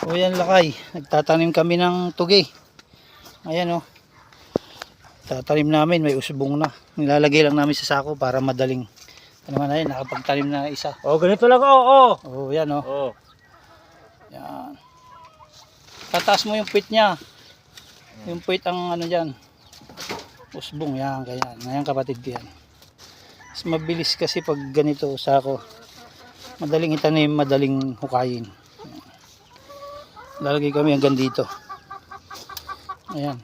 O yan lakay, nagtatanim kami ng tugi. Ayan o. Tatanim namin, may usbong na. Nilalagay lang namin sa sako para madaling. Ano naman na yun, nakapagtanim na isa. Oh, ganito lang oh. O yan o. Oh. Yan. Tataas mo yung puwit niya. Yung puwit ang ano dyan. Usbong yan, ganyan. Ngayon kapatid ko yan. Mas mabilis kasi pag ganito sako. Madaling itanim, madaling hukayin. Lalagay kami hanggang dito. Ayan.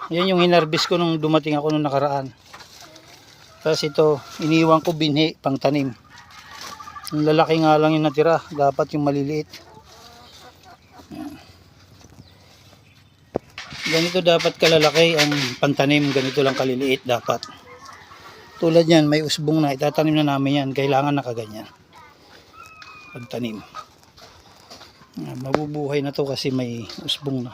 Yan yung hinarbis ko nung dumating ako nung nakaraan. Tapos ito, iniwan ko binhi pang tanim. Yung lalaki nga lang yung natira. Dapat yung maliliit. Ayan. Ganito dapat kalalaki ang pantanim. Ganito lang kaliliit dapat. Tulad yan, may usbong na. Itatanim na namin yan. Kailangan nakaganyan. Pagtanim. Mabubuhay na to kasi may usbong na.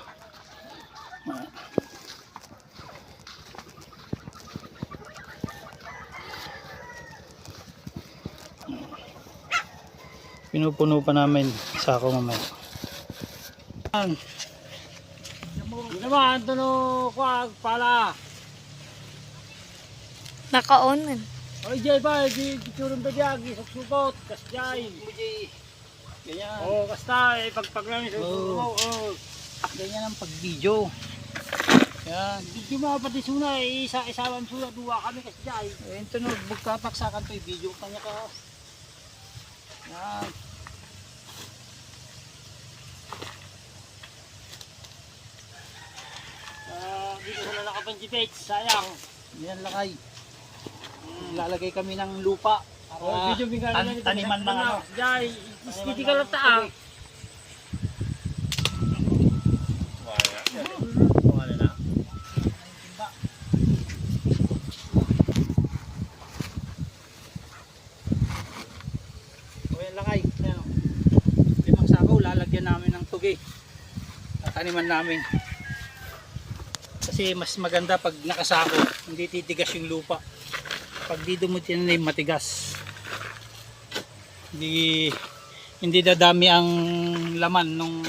Pinupuno pa namin sako mamaya. Hindi naman, ito no, kuwag, pala. Naka-on man. Oy, Jay ba, di turun ba diyan, suksukot, kasjay. Ganyan. Oh, basta, pagpag lang yung Oh. oh. Ganyan ang pag-video. Yan. Hindi mo pati suna, isa-isawan suna, duwa kami kasjay. Ito no, bugkapaksakan to i-video pa niya ka. Yan. Dito sila nakapanjipate, sayang. Yan lakay. Lalagay kami ng lupa para Video bigyan na taniman ng ano. Jay, istiti ka lang taang. Wala na. O yan lakay. Yan, 5 sako lalagyan namin ng tugi. Taniman namin. Kasi mas maganda pag nakasako, hindi titigas yung lupa. Pag di dumutinan na yung matigas. Hindi dadami ang laman nung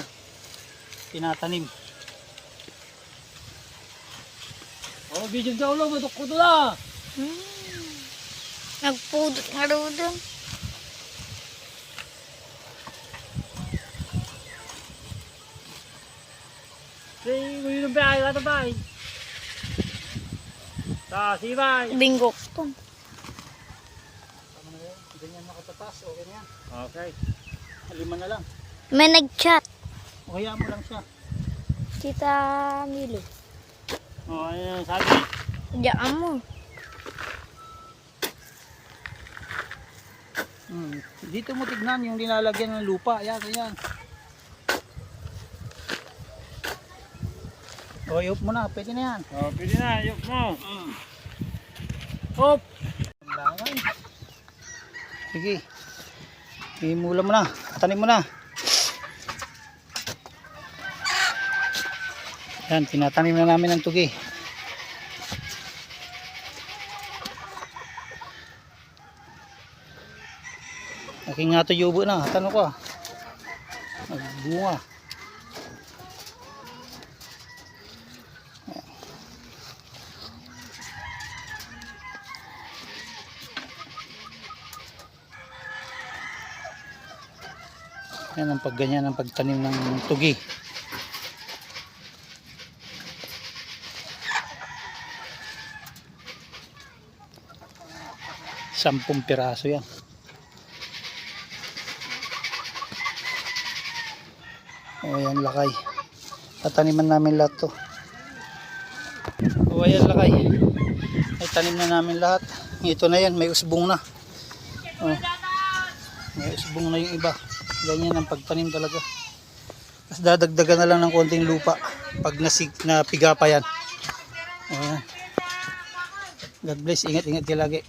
tinatanim. Oh, video daw lang, maduk ko na. Nagpudot nga daw doon. Say, ngayon ang bahay, lahat ang bahay. Sibay. Binggok to. Tama na yan. Ganyan nakatatas. Okay na yan. Okay. 5 na lang. May nag-chat. O kaya mo lang siya. Tita Milo. Oh, ayun, sabi. Diyan mo. Dito mo tignan yung nilalagyan ng lupa. Ayan, ayan. O, i-off mo na. Pwede na yan. Oh, pwede na, yuk mo. Hop. Langan. Sige. Imula mo na. Tanim mo na. Yan, tinatanim na namin ang tugi. Aking nga to yubo na. Tanong ko. Nagbunga. Yan ang pagganyan ang pagtanim ng tugi. 10 piraso yan. O yan lakay. Tataniman namin lahat to. O yan lakay. Ay tanim na namin lahat. Ito na yan, may usbong na. O, may usbong na yung iba. Ganyan ang pagtanim talaga. Tapos dadagdagan na lang ng konting lupa pag napiga pa yan. Ayan. God bless, ingat-ingat kayo lagi.